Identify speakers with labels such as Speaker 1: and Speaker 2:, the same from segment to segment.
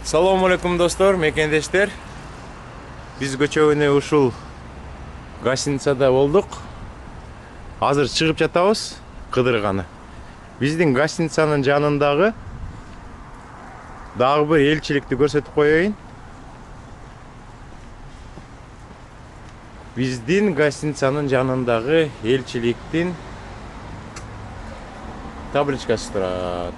Speaker 1: Салам алейкум достор, мекендештер. Биз көчөгөнө ушул гостиницада болдук. Азыр чыгып жатабыз кыдырганы. Биздин гостиницанын жанындагы дагы бир элчиликти көрсөтүп коеюн. Биздин гостиницанын жанындагы элчиликтин табличкасы турат.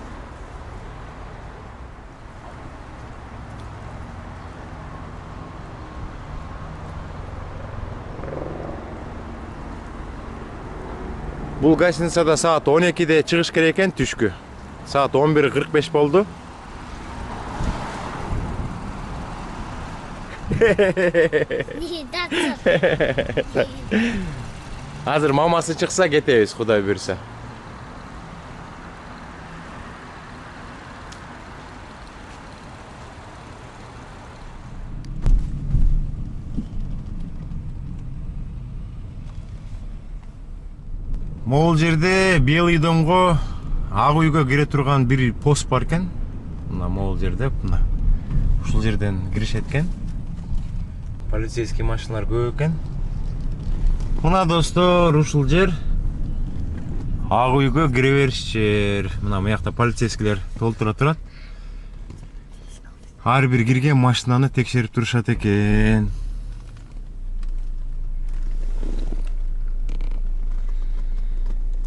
Speaker 1: Бул гостиницада саат 12-де чыгыш керек экен түшкү. Саат 11:45 болду. Азыр мамасы чыкса кетебиз, Кудай буйрса. Могул жерде Белый домго ак үйгө кире турган бир пост бар экен. Мына могул жерде, мына ушул жерден киришет экен. Полицейский машиналар көп экен. Мына достор, ушул жер ак үйгө кире бериш жер. Мына буякта полицейскийлер толтура турат. Ар бир кирген машинаны текшерип турушат экен.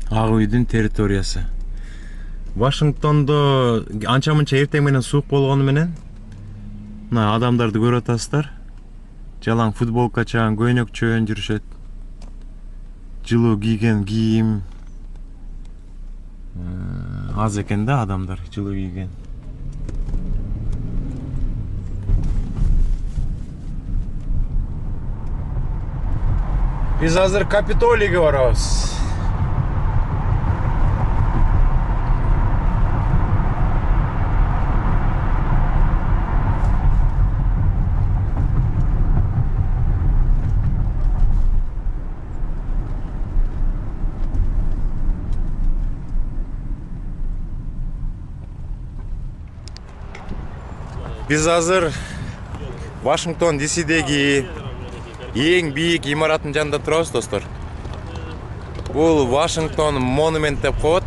Speaker 1: Ак үйдүн территориясы. Вашингтондо анча-мынча эртең менен суук болгону менен мына адамдарды көрүп атасыздар. Жалаң футболка чаан, көйнөкчөн жүрүшөт. Жылуу кийген кийим. Аз экен да адамдар жылуу кийген. Биз азыр Капитолийге барабыз. Биз азыр Вашингтон ДСдеги эң бийик имараттын жанында турабыз, достор. Бул Вашингтон монумент деп коет.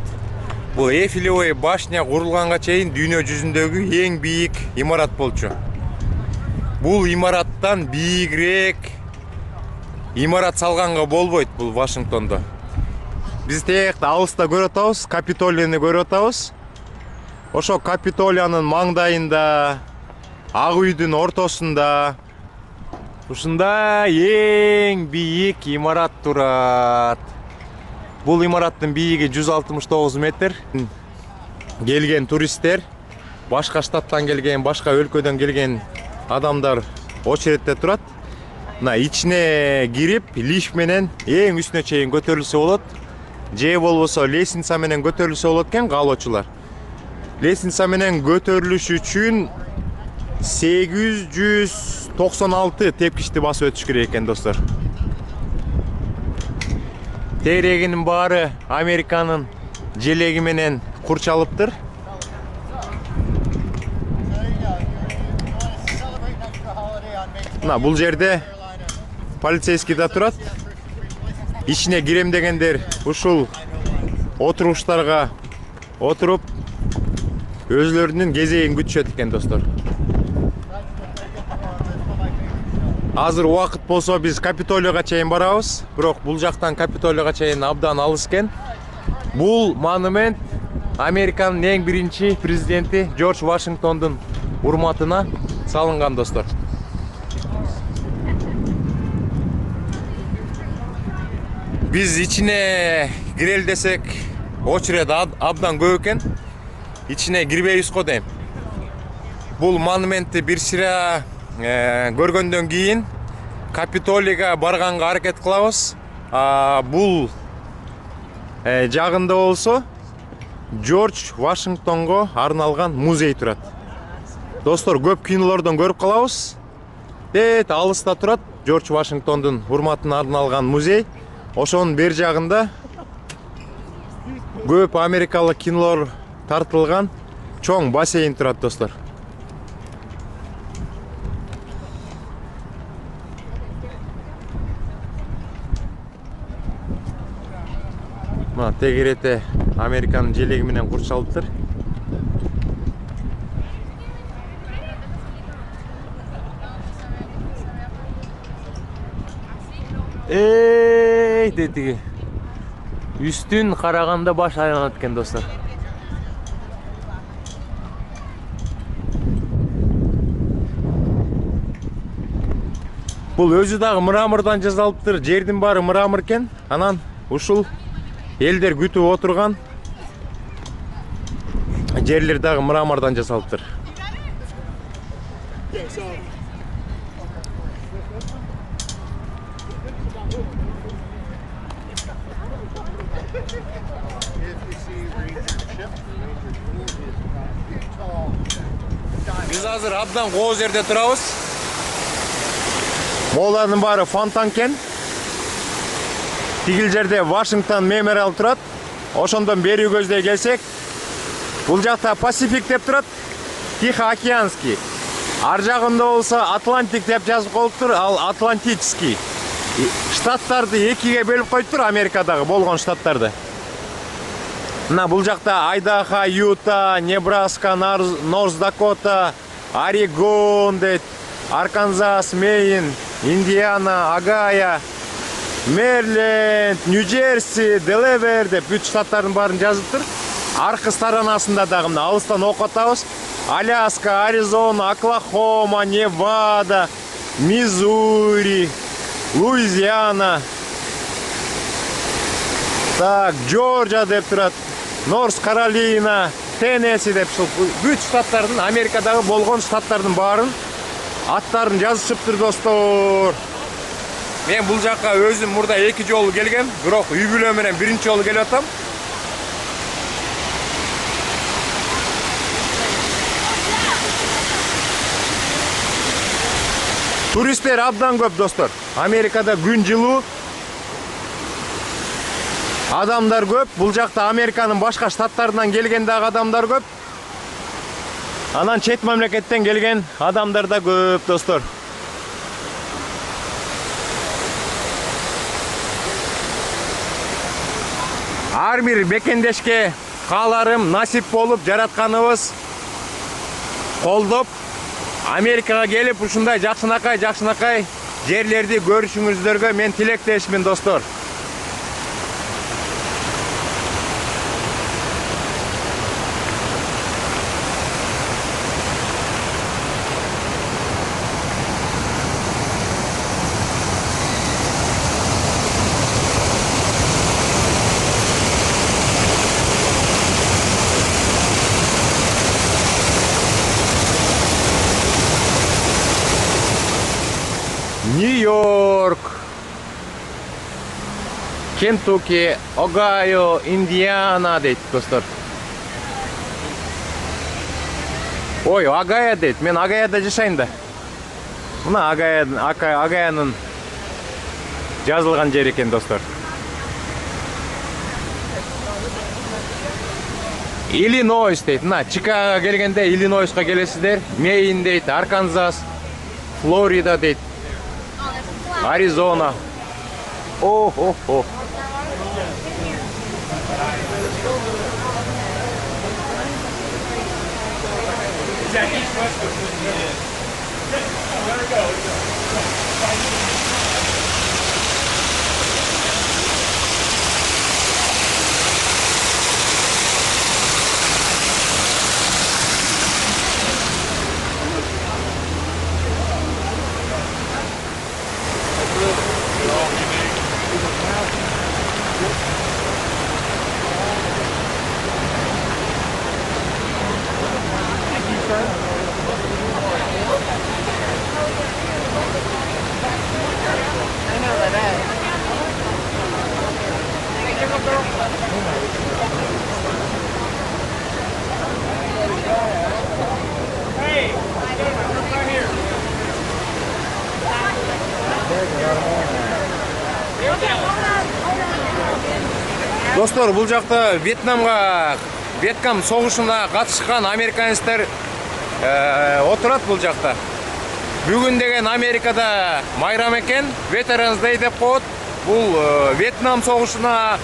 Speaker 1: Бул Эйфелевый башня курулганга чейин дүйнө жүзүндөгү эң бийик имарат болчу. Бул имараттан бийигирээк имарат салганга болбойт бул Вашингтондо. Биз тиякта алыста көрүп атабыз, Капитолийни көрүп атабыз. Ошо Капитолиянын маңдайында, ак үйдүн ортосунда ушунда эң бийик имарат турат. Бул имараттын бийиги 169 метр. Келген туристтер, башка штаттан келген, башка өлкөдөн келген адамдар очередте турат. Мына ичине кирип, лифт менен эң үстүнө чейин көтөрүлсө болот. Же болбосо лестница менен көтөрүлсө болот экен каалоочулар. Лестница менен көтөрүлүш үчүн 896 тепкичти басып өтүш керек экен, достор. Терегинин баары Американын желеги менен курчалыптыр. Мына бул жерде полицейский да турат. Ичине кирем дегендер ушул отуруштарга отуруп өзлөрүнүн кезегин күтүшөт экен, достор. Азыр убакыт болсо биз Капитолийга чейин барабыз, бирок бул жактан Капитолийга чейин абдан алыс экен. Бул монумент Американын эң биринчи президенти Джордж Вашингтондун урматына салынган, достор. Биз ичине кирели десек, очеред абдан көп экен. Ичине кирбейбиз го дейм. Бул монументти бир сыра көргөндөн кийин Капитолийга барганга аракет кылабыз. Бул жагында болсо Джордж Вашингтонго арналган музей турат. Достор, көп кинолордон көрүп калабыз. Алыста турат Джордж Вашингтондун урматына арналган музей. Ошонун бер жагында көп америкалык кинолор тартылган чоң бассейн турат, достор. Мына тегерете Американын желеги менен курчалыптыр. Деди. Үстүн караганда баш айланат экен достор. Бул өзү дагы мрамордон жасалыптыр. Жердин баары мрамор экен. Анан ушул элдер күтүп отурган жерлер дагы мрамордон жасалыптыр. Биз азыр абдан кооз жерде турабыз. Молардын баары фонтан экен. Тигил жерде Вашингтон мемориал турат. Ошондон бери көздөй келсек, бул жакта Пасифик деп турат, Тихоокеанский. Ар жагында болсо Атлантик деп жазып коюптур, ал Атлантический. Штаттарды экиге бөлүп коюптур, Америкадагы болгон штаттарды. Мына бул жакта Айдахо, Юта, Небраска, Норс Дакота, Орегон дейт, Арканзас, Мэйн, Индиана, Огайо, Мэриленд, Нью-Джерси, Делавэр деп 3 штаттардын баарын жазыптыр. Аркы сторонасында дагы мына алыстан окуп атабыз. Аляска, Аризона, Оклахома, Невада, Миссури, Луизиана. Так, Джорджия деп турат. Норс Каролина, Теннесси деп бүт штаттардын, Америкадагы болгон штаттардын баарын аттарын жазышыптыр достор. Мен бул жакка өзүм мурда 2 жолу келгем, бирок үй бүлө менен 1-чи жолу келип атам. Туристтер абдан көп достор. Америкада күн жылуу. Адамдар көп. Бул жакта Американын башка штаттарынан келген дагы адамдар көп. Анан чет мамлекеттен келген адамдар да көп достор. Ар бир бекендешке кааларым насип болуп жаратканыбыз колдоп Америкага келип ушундай жакшынакай жерлерди көрүшүңүздөргө мен тилектешмин достор. Нью-Йорк, Кентукки, Огайо, Индиана дейт достор. Ой, Огайо дейт. Мен Огайода жашайм да. Мына Огайонун жазылган жери экен достор. Иллинойс дейт. Мына Чикагого келгенде Иллинойска келесиздер. Мэйн дейт, Арканзас, Флорида дейт. Аризона. О. Достор, бул жакта Вьетнам согушуна катышкан американецтер отурат бул жакта. Бүгүн деген Америкада майрам экен, Veterans Day деп коет. Бул Вьетнам согушуна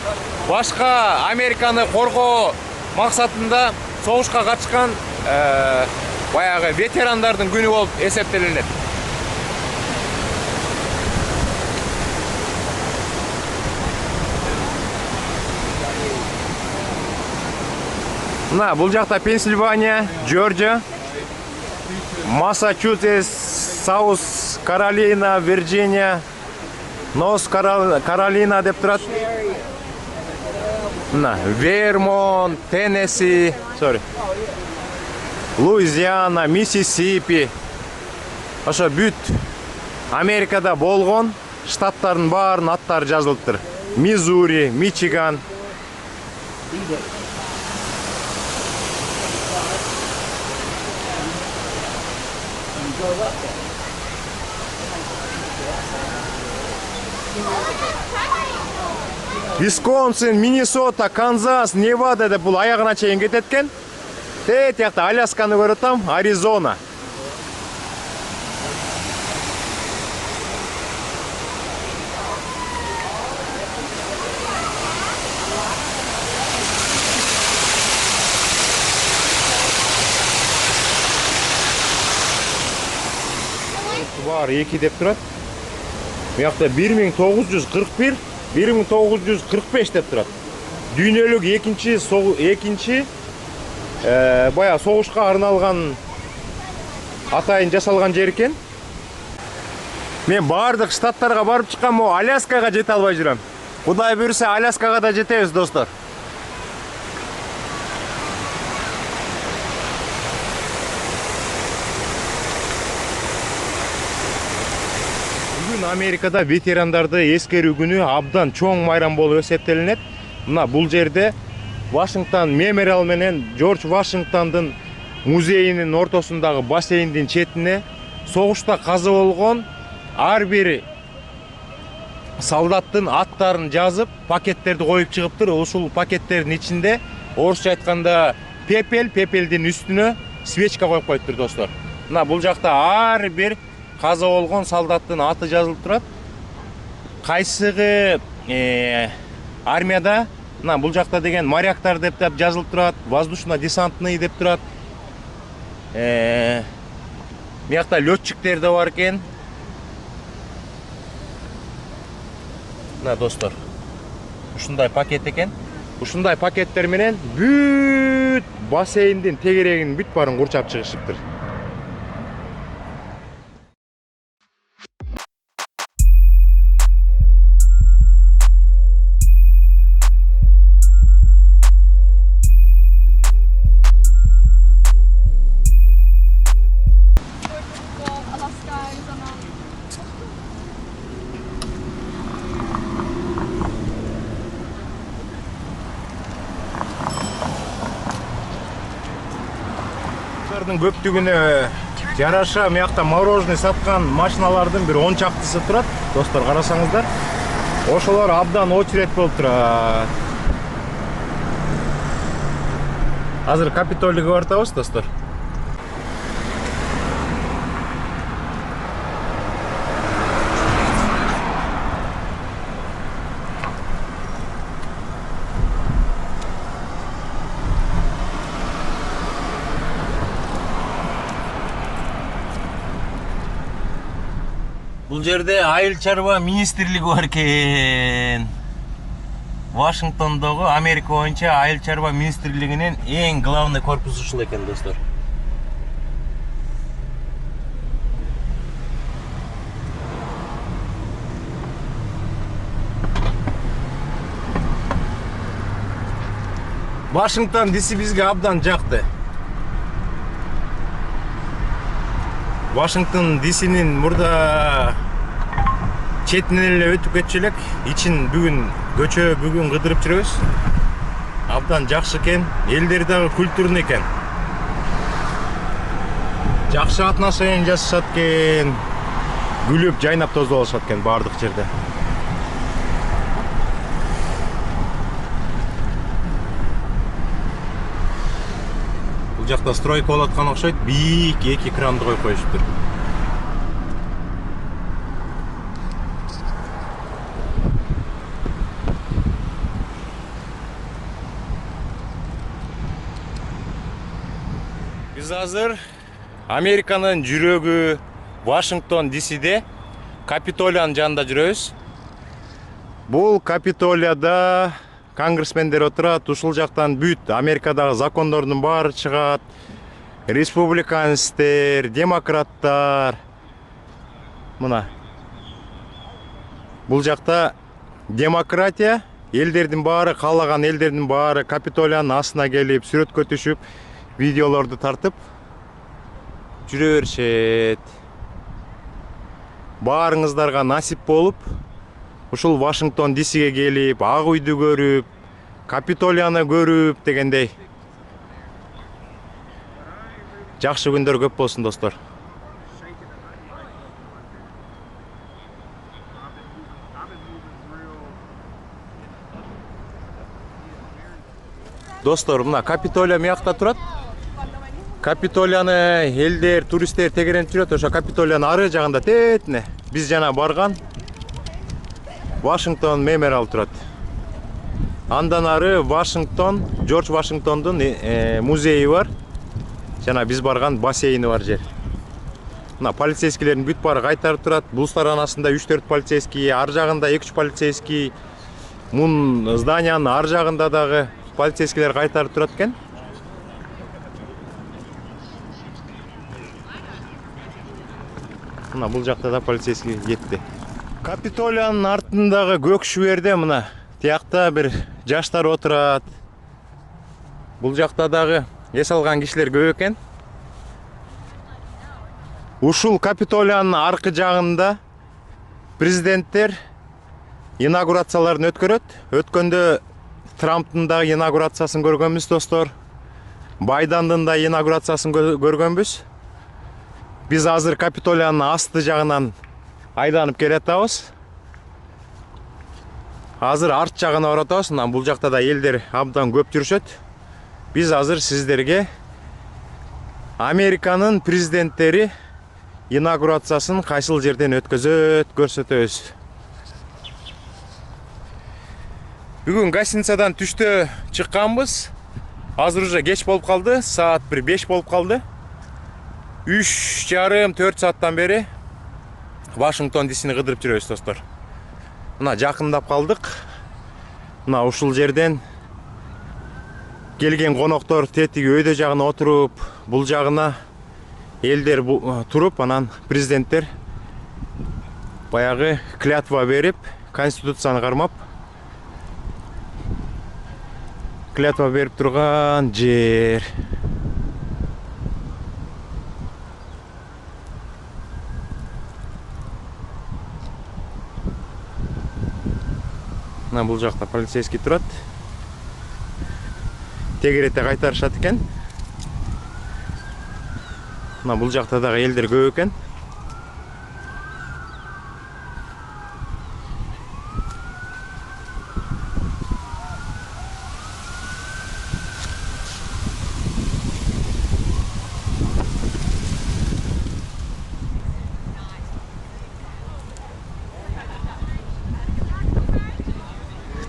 Speaker 1: башка Американы коргоо максатында согушка катышкан баягы ветерандардын күнү болуп эсептелинет. Мына бул жакта Пенсильвания, Джорджия, Массачусетс, Саус Каролина, Вирджиния, Норс Каролина деп турат. Мына Вермонт, Теннесси, Луизиана, Миссисипи. Ошо бүт Америкада болгон штаттардын баарынын аттары жазылыптыр. Миссури, Мичиган. Висконсин, Миннесота, Канзас, Невада деп бул аягына чейин кетет экен. Тиякта Алясканы көрүп атам, Аризона. Бар 2 деп турат. Буякта 1941, 1945 деп турат. Дүйнөлүк экинчи бая согушка арналган атайын жасалган жер экен. Мен бардык штаттарга барып чыккан, мо Аляскага жете албай жүрөм. Кудай буйрса Аляскага да жетебиз, достор. Бүгүн Америкада ветерандарды эскерүү күнү абдан чоң майрам болуп эсептелинет. Мына бул жерде Вашингтон мемориал менен Джордж Вашингтондун музейинин ортосундагы бассейндин четине согушта каза болгон ар бир солдаттын аттарын жазып, пакеттерди коюп чыгыптыр. Ушул пакеттердин ичинде орусча айтканда пепелдин үстүнө свечка коюп коюптур, достор. Мына бул жакта ар бир каза болгон солдаттын аты жазылып турат. Кайсыгы армияда, мына бул жакта деген моряктар деп жазылып турат, воздушно-десантный деп турат. Буякта летчиктер да бар экен. Мына достор, ушундай пакет экен. Ушундай пакеттер менен бүт бассейндин тегерегин бүт барын курчап чыгышыптыр. Көптүгүнө жараша мыякта мороженое саткан машиналардын бир 10 чактысы турат. Достор, карасаңыздар, ошолор абдан очередь болуп турат. Азыр Капитолийге бартабыз, достор. Бул жерде айыл чарба министрлиги бар экен. Вашингтондогу Америка боюнча айыл чарба министрлигинин эң главный корпусу ушул экен, достор. Вашингтон DC бизге абдан жакты. Вашингтон DC'нин мурда четинен эле өтүп кетчү элек. Ичин бүгүн кыдырып жүрөбүз. Абдан жакшы экен. Элдери дагы культурный экен. Жакшы отношение жасашат экен. Күлүп, жайнап тоздоп алышат экен бардык жерде. Жакта стройка болуп аткан окшойт, бийик 2 кранды коюп коюшуптур. Биз азыр Американын жүрөгү Вашингтон ДСде Капитолиянын жанында жүрөбүз. Бул Капитолияда конгрессмендер отурат, ушул жактан бүт Америкадагы закондордун баары чыгат. Республиканецтер, демократтар. Мына. Бул жакта демократия, элдердин баары, каалаган элдердин баары Капитолиянын астына келип, сүрөткө түшүп, видеолорду тартып жүрө беришет. Баарыңыздарга насип болуп, ушул Вашингтон ДСге келип, Ак үйдү көрүп, Капитолияны көрүп дегендей. Жакшы күндөр көп болсун, достор. Достор, мына Капитолия мыякта турат. Капитолияны элдер, туристтер тегеренип жүрөт. Ошо Капитолиянын ары жагында тетине биз жана барган Вашингтон мемориал турат. Андан ары Вашингтон, Джордж Вашингтондун музейи бар. Жана биз барган бассейни бар жер. Мына полицейскилердин бүт баары кайтарып турат. Бул сторонасында 3-4 полицейский, ар жагында 2-3 полицейский. Мун зданиянын ар жагында дагы полицейскилер кайтарып турат экен. Мына бул жакта да полицейский кетти. Капитолиянын артындагы көк шүберде мына тиякта бир жаштар отурат. Бул жакта дагы эс алган кишилер көп экен. Ушул Капитолиянын аркы жагында президенттер инаугурацияларын өткөрөт. Өткөндө Трамптын да инаугурациясын көргөнбүз, достор. Байдандын да инаугурациясын көргөнбүз. Биз азыр Капитолиянын асты жагынан айданып келатабыз. Азыр арт жагына баратабыз. Мына бул жакта да элдер абдан көп жүрүшөт. Биз азыр сиздерге Американын президенттери инаугурациясын кайсыл жерден өткөзөт көрсөтөбүз. Бүгүн гостиницадан түштө чыкканбыз. Азыр уже кеч болуп калды. Саат 5 болуп калды. 3,5-4 сааттан бери Вашингтон ДСни кыдырып жүрөбүз, достор. Мына жакындап калдык. Мына ушул жерден келген коноктор тетиги өйдө жагына отуруп, бул жагына элдер туруп, анан президенттер баягы клятва берип, конституцияны кармап, клятва берип турган жер. Мына бул жакта полицейский турат. Тегерете кайтарышат экен. Мына бул жакта дагы элдер көп экен.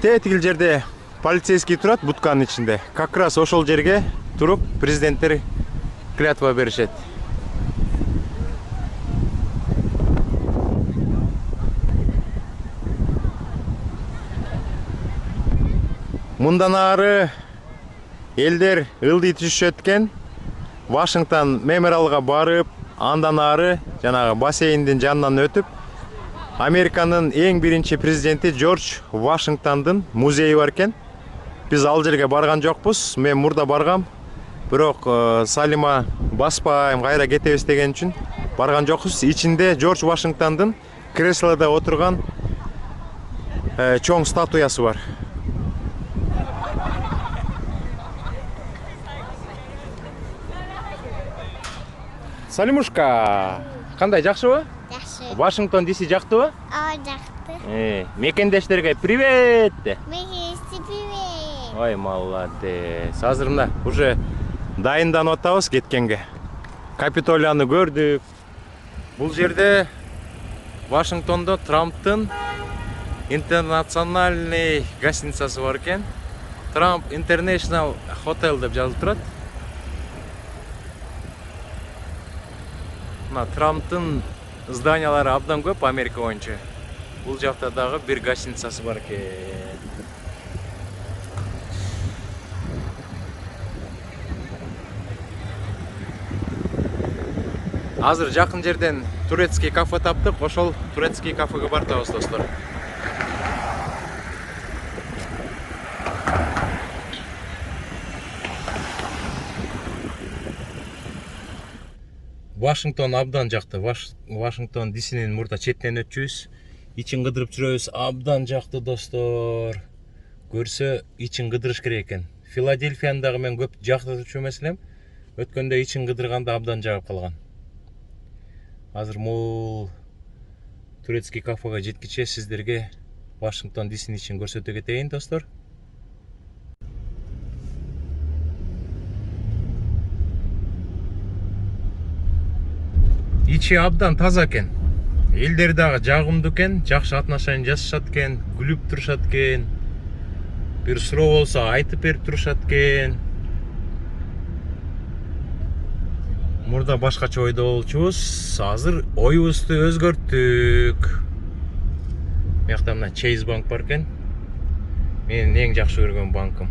Speaker 1: Тетигил жерде полицейский турат бутканын ичинде. Как раз ошол жерге туруп президенттер клятва беришет. Мындан ары элдер ылдый түшүшөт экен. Вашингтон мемориалга барып, андан ары жанагы бассейндин жанынан өтүп, Американын эң биринчи президенти Джордж Вашингтондун музейи бар экен. Биз ал жерге барган жокпуз. Мен мурда баргам. Бирок Салима баспайм, кайра кетебиз деген үчүн барган жокпуз. Ичинде Джордж Вашингтондун креслода отурган чоң статуясы бар. Салимушка, кандай, жакшыбы?
Speaker 2: Жакшы.
Speaker 1: Вашингтон ДС жактыбы?
Speaker 2: Жакты.
Speaker 1: Мекендештерге привет.
Speaker 2: Мекендештерге привет.
Speaker 1: Ой, молодец. Азыр мына уже дайынданып атабыз кеткенге. Капитолияны көрдүк. Бул жерде Вашингтондо Трамптын интернациональный гостиницасы бар экен. Trump International Hotel деп жазылып турат. Мына Трамптын зданиялары абдан көп Америка боюнча. Бул жакта дагы бир гостиницасы бар экен. Азыр жакын жерден турецкий кафе таптык. Ошол турецкий кафеге бартабыз, достор. Вашингтон абдан жакты. Вашингтон дисинин мурда четтен өтчүбүз. Ичин кыдырып жүрөбүз. Абдан жакты, достор. Көрсө ичин кыдырыш керек экен. Филадельфияны дагы мен көп жактырчу эмес элем. Өткөндө ичин кыдырганда абдан жагып калган. Азыр мул турецкий кафеге жеткиче сиздерге Вашингтон дисин ичин көрсөтө кетейин, достор. Ичи абдан таза экен. Элдер дагы жагымдуу экен, жакшы атнашайын жасашат экен, күлүп турушат экен. Бир суроо болсо айтып берип турушат экен. Мурда башкача ойдо болчубуз, азыр оюбузду өзгөрттүк. Мыякта мына Chase банк бар экен. Менин эң жакшы көргөн банкым.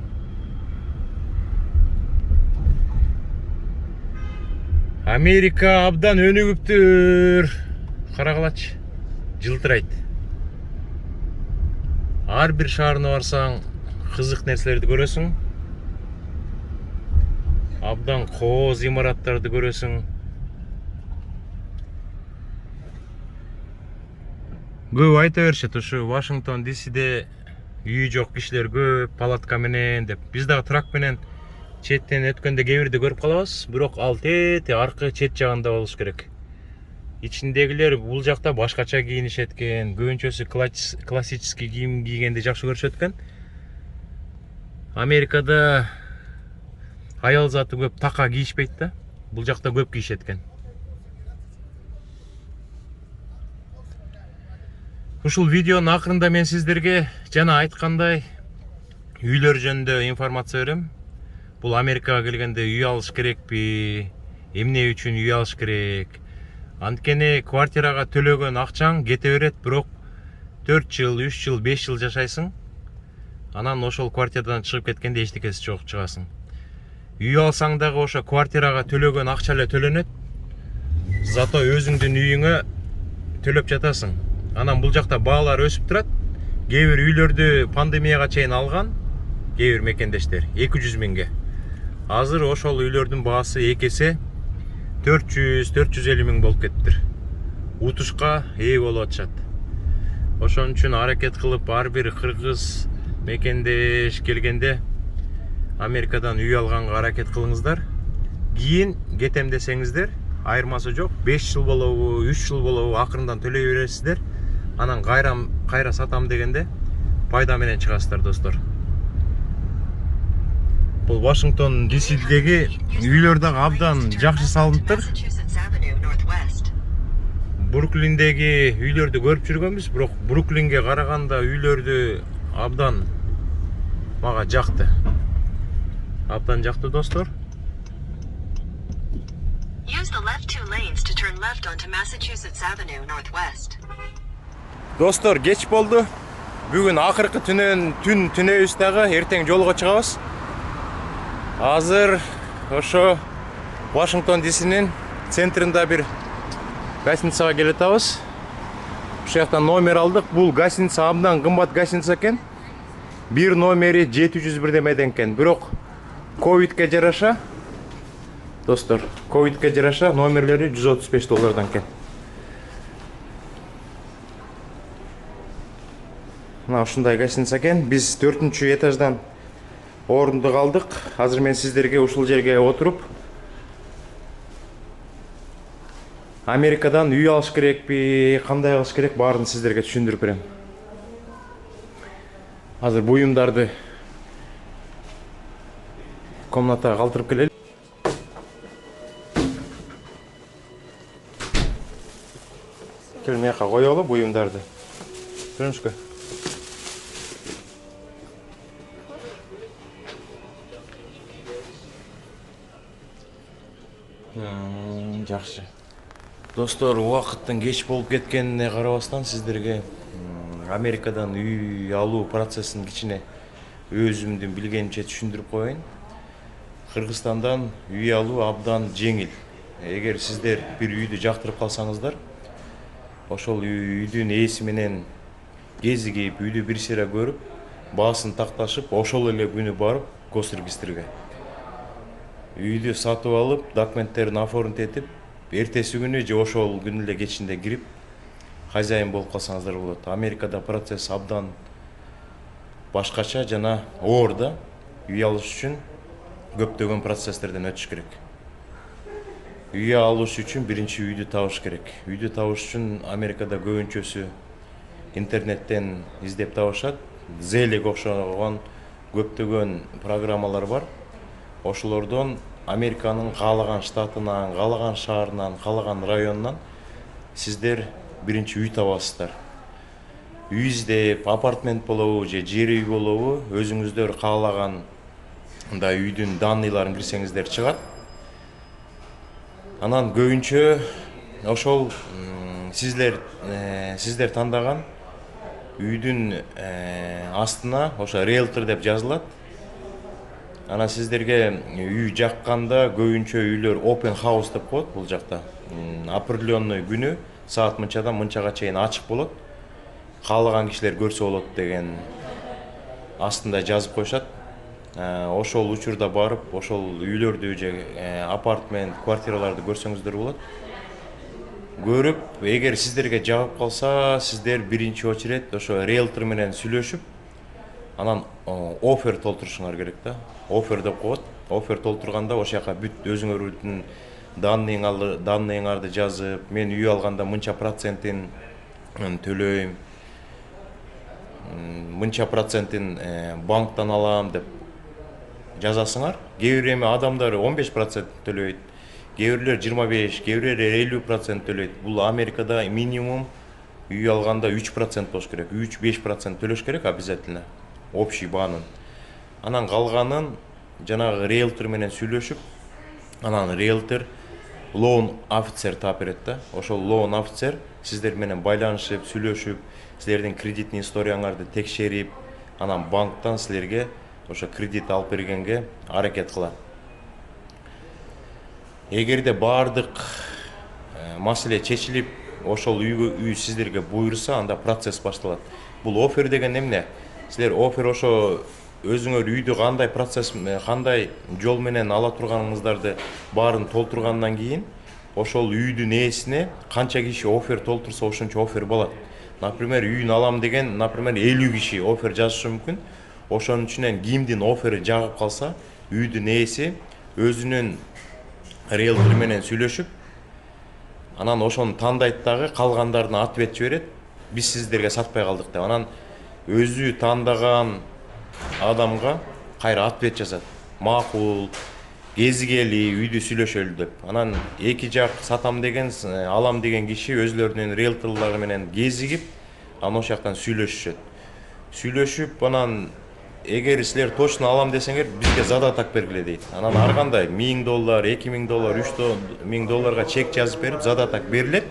Speaker 1: Америка абдан өнүгүптүр. Карагылачы, жылтырайт. Ар бир шаарына барсаң, кызык нерселерди көрөсүң. Абдан кооз имараттарды көрөсүң. Көп айта беришет, ушу Вашингтон дисиде үйү жок кишилер көп, палатка менен деп. Биз дагы трак менен четтен өткөндө кээ бирде көрүп калабыз, бирок ал тете аркы чет жагында болуш керек. Ичиндегилер бул жакта башкача кийинишет экен, көбүнчөсү классический кийим кийгенди жакшы көрүшөт экен. Америкада аял заты көп така кийишпейт да. Бул жакта көп кийишет экен. Ушул видеонун акырында мен сиздерге жана айткандай үйлөр жөнүндө информация берем. Бул Америкага келгенде үй алыш керекпи? Эмне үчүн үй алыш керек? Анткени квартирага төлөгөн акчаң кете берет, бирок 4 жыл, 3 жыл, 5 жыл жашайсың. Анан ошол квартирадан чыгып кеткенде эчтекеси жок чыгасың. Үй алсаң дагы ошо квартирага төлөгөн акча эле төлөнөт. Зато өзүңдүн үйүңө төлөп жатасың. Анан бул жакта баалар өсүп турат. Кээ бир үйлөрдү пандемияга чейин алган, кээ бир мекендештер 200 миңге. Азыр ошол үйлөрдүн баасы 2 эсе 400-450 миң болуп кеттир. Утушка ээ болуп атышат. Ошон үчүн аракет кылып ар бир кыргыз мекендеш келгенде Америкадан үй алганга аракет кылыңыздар. Кийин кетем десеңиздер, айырмасы жок. 5 жыл болобу, 3 жыл болобу акырындан төлөй бересиздер. Анан кайра сатам дегенде пайда менен чыгасыздар, достор. Бул Вашингтон дисидеги үйлөр дагы абдан жакшы салыныптыр. Бруклиндеги үйлөрдү көрүп жүргөнбүз, бирок Бруклинге караганда үйлөрдү абдан мага жакты. Абдан жакты, достор. Достор, кеч болду. Бүгүн акыркы түнөбүз дагы, эртең жолго чыгабыз. Азыр ошо Вашингтон дисинин центринде бир гостиницага келе жатабыз. Ушул жактан номер алдык. Бул гостиница абдан кымбат гостиница экен. Бир номери 700 бирдемеден экен. Бирок ковидке жараша, достор, ковидке жараша номерлери $135 экен. Мына ушундай гостиница экен. Биз 4-чү этаждан орунду калдык. Азыр мен сиздерге ушул жерге отуруп Америкадан үй алыш керекпи, кандай кылыш керек баарын сиздерге түшүндүрүп берем. Азыр буюмдарды комнатага калтырып келели. Кел мыяка коелу буюмдарды. Көрүнүшкө. Жакшы. Достор, убакыттын кеч болуп кеткенине карабастан сиздерге Америкадан үй алуу процессин кичине өзүмдүн билгенимче түшүндүрүп коеюн. Кыргызстандан үй алуу абдан жеңил. Эгер сиздер бир үйдү жактырып калсаңыздар, ошол үйдүн ээси менен кезигип, үйдү бир сыйра көрүп, баасын такташып, ошол эле күнү барып госрегистрге үйдү сатып алып, документтерин оформить этип, эртеси күнү же ошол күнү эле кечинде кирип хозяин болуп калсаңыздар болот. Америкада процесс абдан башкача жана оор да. Үй алыш үчүн көптөгөн процесстерден өтүш керек. Үй алыш үчүн биринчи үйдү табыш керек. Үйдү табыш үчүн Америкада көбүнчөсү интернеттен издеп табышат. Зелеге окшогон көптөгөн программалар бар. Ошолордон Американын каалаган штатынан, каалаган шаарынан, каалаган районунан сиздер биринчи үй табасыздар. Үй издеп, апартмент болобу же жер үй болобу, өзүңүздөр каалаган үйдүн данныйларын кирсеңиздер чыгат. Анан көбүнчө ошол сиздер тандаган үйдүн астына ошо риэлтор деп жазылат. Анан сиздерге үй жакканда көбүнчө үйлөр open house деп коет бул жакта. Определенный күнү саат мынчадан мынчага чейин ачык болот. Каалаган кишилер көрсө болот деген астында жазып коюшат. Ошол учурда барып, ошол үйлөрдү же апартмент, квартираларды көрсөңүздөр болот. Көрүп, эгер сиздерге жагып калса, сиздер биринчи очередь ошо риэлтор менен сүйлөшүп, анан офер толтурушуңар керек да. Офер деп коет. Офер толтурганда ошол жака бүт өзүңөрдүн данныйыңарды жазып, мен үй алганда мынча процентин төлөйм, мынча процентин банктан алам деп жазасыңар. Кээ бир адамдар 15% төлөйт, кээ бирлер 25, кээ бирлер 50% төлөйт. Бул Америкада минимум үй алганда 3% болуш керек. 3-5% төлөш керек обязательно. Общий баанын. Анан калганын жанагы риэлтор менен сүйлөшүп, анан риэлтор loan officer таап берет да. Ошол loan officer сиздер менен байланышып, сүйлөшүп, силердин кредитный историяңарды текшерип, анан банктан силерге ошо кредит алып бергенге аракет кылат. Эгерде баардык маселе чечилип, ошол үй сиздерге буйруса, анда процесс башталат. Бул офер деген эмне? Силер офер ошо өзүңөр үйдү кандай процесс, кандай жол менен ала турганыңыздарды баарын толтургандан кийин, ошол үйдүн ээсине канча киши офер толтурса ошончо офер болот. Например, үйүн алам деген, например, 50 киши офер жазышы мүмкүн. Ошонун үчүнөн кимдин офери жагып калса, үйдүн ээси өзүнүн риэлтор менен сүйлөшүп, анан ошону тандайт дагы, калгандарын ответ жиберет. Биз сиздерге сатпай калдык деп. Анан өзү тандаган адамга кайра ответ жазат. Макул, кезигели, үйдү сүйлөшөлү деп. Анан эки жак сатам деген, алам деген киши өзлөрүнүн риэлторлору менен кезигип, анан ошол жактан сүйлөшүшөт. Сүйлөшүп, анан эгер силер точно алам десеңер, бизге задаток бергиле дейт. Анан ар кандай $1000, $2000, $3000 чек жазып берип, задаток берилет.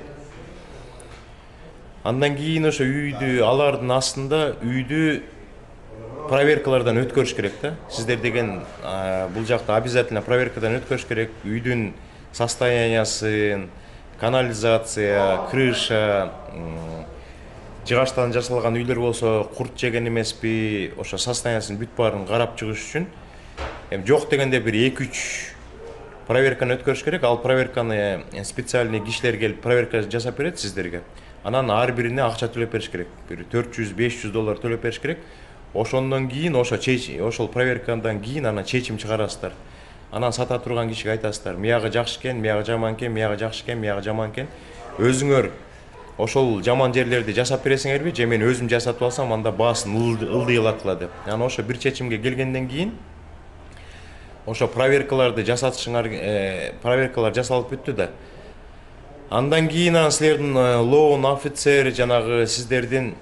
Speaker 1: Андан кийин ошо үйдү алардын астында үйдү проверкалардан өткөрүш керек да. Сиздер деген бул жакта обязательно проверкадан өткөрүш керек. Үйдүн состояниясын, канализация, крыша, жыгачтан жасалган үйлөр болсо курт жеген эмеспи, ошо состояниясын бүт баарын карап чыгыш үчүн жок дегенде бир 2-3 проверканы өткөрүш керек. Ал проверканы специальный кишилер келип проверка жасап берет сиздерге. Анан ар бирине акча төлөп бериш керек. Бир $400-500 төлөп бериш керек. Ошондон кийин ошол проверкадан кийин анан чечим чыгарасыздар. Анан сата турган кишиге айтасыздар, мыягы жакшы экен, мыягы жаман экен, мыягы жакшы экен, мыягы жаман экен. Өзүңөр ошол жаман жерлерди жасап бересиңерби, же мен өзүм жасатып алсам, анда баасын ылдыйлатыла деп. Анан ошо бир чечимге келгенден кийин ошо проверкаларды жасатышыңар, проверкалар жасалып бүттү да. Андан кийин силердин loan officer жанагы сиздердин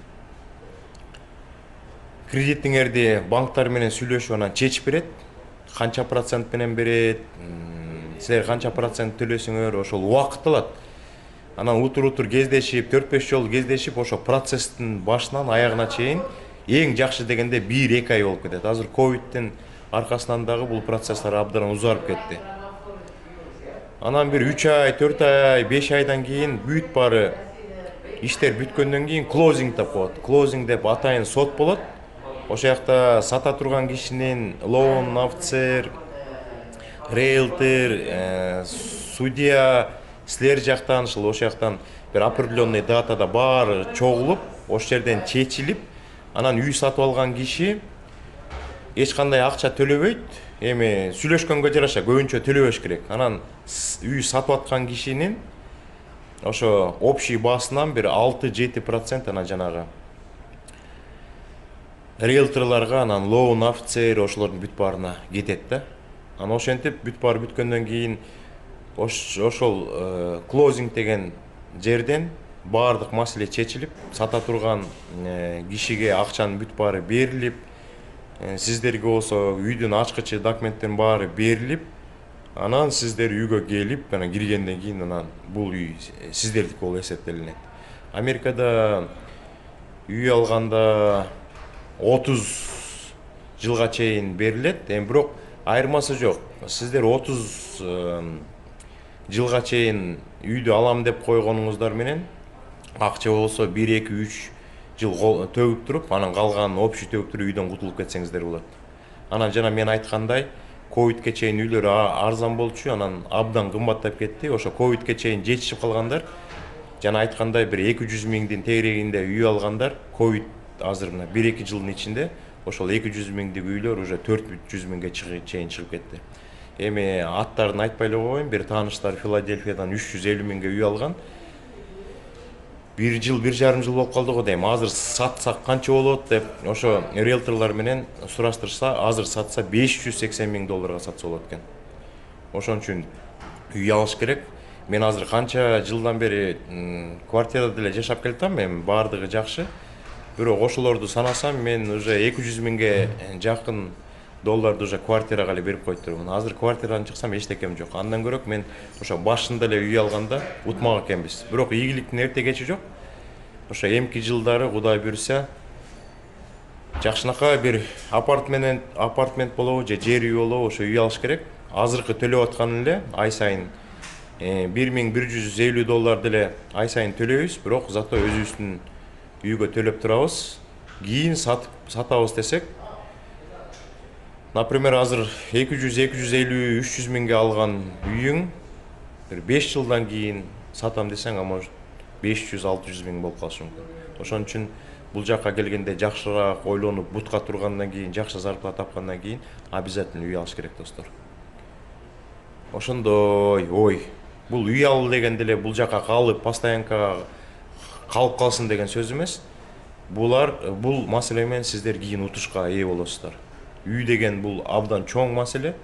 Speaker 1: кредитиңерди банктар менен сүйлөшүп анан чечип берет. Канча процент менен берет, силер канча процент төлөсөңөр, ошол убакыт алат. Анан утур кездешип, 4-5 жолу кездешип, ошо процесстин башынан аягына чейин эң жакшы дегенде 1-2 ай болуп кетет. Азыр ковидтин аркасынан дагы бул процесстер абдан узарып кетти. Анан бир 3 ай, 4 ай, 5 айдан кийин бүт баары иштер бүткөндөн кийин клоузинг деп коет. Клоузинг деп атайын сот болот. Ошол жакта сата турган кишинин лоун офицер, риэлтор, судья, силер жактан ошол жактан бир определенный датада баары чогулуп, ошол жерден чечилип, анан үй сатып алган киши эч кандай акча төлөбөйт. Эми сүйлөшкөнгө жараша көбүнчө төлөбөш керек. Анан үй сатып аткан кишинин ошо общий баасынан бир 6-7% анан жанагы риэлторлорго, анан лоун офицер ошолордун бүт баарына кетет да. Анан ошентип бүт баары бүткөндөн кийин ошол клоузинг деген жерден баардык маселе чечилип, сата турган кишиге акчанын бүт баары берилип, сиздерге болсо үйдүн ачкычы, документтердин баары берилип, анан сиздер үйгө келип, анан киргенден кийин анан бул үй сиздердики болуп эсептелинет. Америкада үй алганда 30 жылга чейин берилет. Эми бирок айырмасы жок. Сиздер 30 жылга чейин үйдү алам деп койгонуңуздар менен акча болсо 1-2-3 жыл төгүп туруп, анан калганын общий төгүп туруп үйдөн кутулуп кетсеңиздер болот. Анан жана мен айткандай, ковидке чейин үйлөр арзан болчу, анан абдан кымбаттап кетти. Ошо ковидке чейин жетишип калгандар, жана айткандай бир 200 миңдин тегерегинде үй алгандар, ковид азыр мына 1-2 жылдын ичинде ошол 200 миңдик үйлөр уже 400 миңге чейин чыгып кетти. Эми аттарын айтпай эле коеюн, бир тааныштар Филадельфиядан 350 миңге үй алган. 1 жыл, 1,5 жыл болуп калды го дейм. Азыр сатсак канча болот деп ошо риэлторлор менен сураштырса, азыр сатса $580 миң сатса болот экен. Ошон үчүн үй алыш керек. Мен азыр канча жылдан бери квартирада деле жашап келатам, эми баардыгы жакшы. Бирок ошолорду санасам, мен уже 200 миңге жакын долларды уже квартирага эле берип койдурмун. Азыр квартирадан чыксам эчтекем жок. Андан көрөк мен ошо башында эле үй алганда утмак экенбиз. Бирок ийгиликтин эрте кечи жок. Ошо эмки жылдары Кудай буйрса жакшынакай бир апартмент болобу же жер үй болобу, ошо үй алыш керек. Азыркы төлөп аткан эле ай сайын $1150 деле ай сайын төлөйбүз, бирок зато өзүбүздүн үйгө төлөп турабыз. Кийин сатабыз десек, например, азыр 200, 250, 300 миңге алган үйүң бир 5 жылдан кийин сатам десең, может 500-600 миң болуп калышы мүмкүн. Ошон үчүн бул жакка келгенде жакшыраак ойлонуп, бутка тургандан кийин, жакшы зарплата тапкандан кийин обязательно үй алыш керек, достор. Ошондой ой, бул үй алуу деген деле бул жакка калып, постоянкага калып калсын деген сөз эмес. Бул маселе менен сиздер кийин утушка ээ болосуздар. Үй деген бул абдан чоң маселе.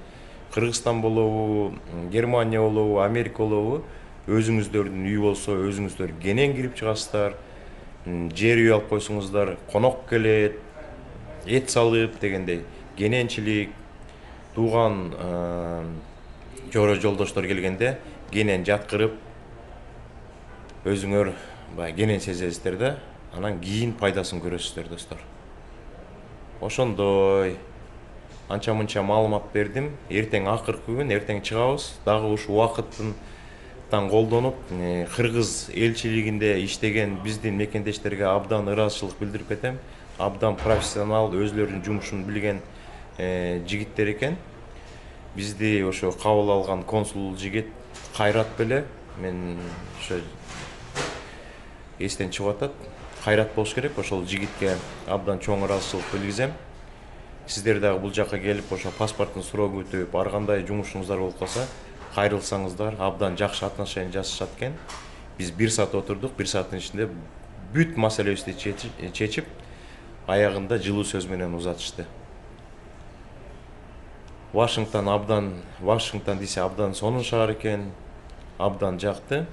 Speaker 1: Кыргызстан болобу, Германия болобу, Америка болобу, өзүңүздөрдүн үй болсо, өзүңүздөр кенен кирип чыгасыздар. Жер үй алып койсоңуздар, конок келет, эт салып дегендей, кененчилик, тууган жора жолдоштор келгенде кенен жаткырып, өзүңөр кенен сезесиздер да, анан кийин пайдасын көрөсүздөр, достор. Ошондой анча-мынча маалымат бердим. Эртең акыркы күн, эртең чыгабыз. Дагы ушул убакыттан колдонуп, Кыргыз элчилигинде иштеген биздин мекендештерге абдан ыраазычылык билдирип кетем. Абдан профессионал, өзлөрүнүн жумушун билген жигиттер экен. Бизди ошо кабыл алган консул жигит Кайрат беле, мен ошо эстен чыгып атат. Кайрат болуш керек, ошол жигитке абдан чоң ыраазычылык билгизем. Сиздер дагы бул жакка келип, ошо паспорттун суроогун өтүп, ар кандай жумушуңуздар болуп калса, кайрылсаңыздар, абдан жакшы отношение жасашат экен. Биз 1 саат отурдук, 1 сааттын ичинде бүт маселебизди чечип, аягында жылуу сөз менен узатышты. Вашингтон DC абдан сонун шаар экен, абдан жакты.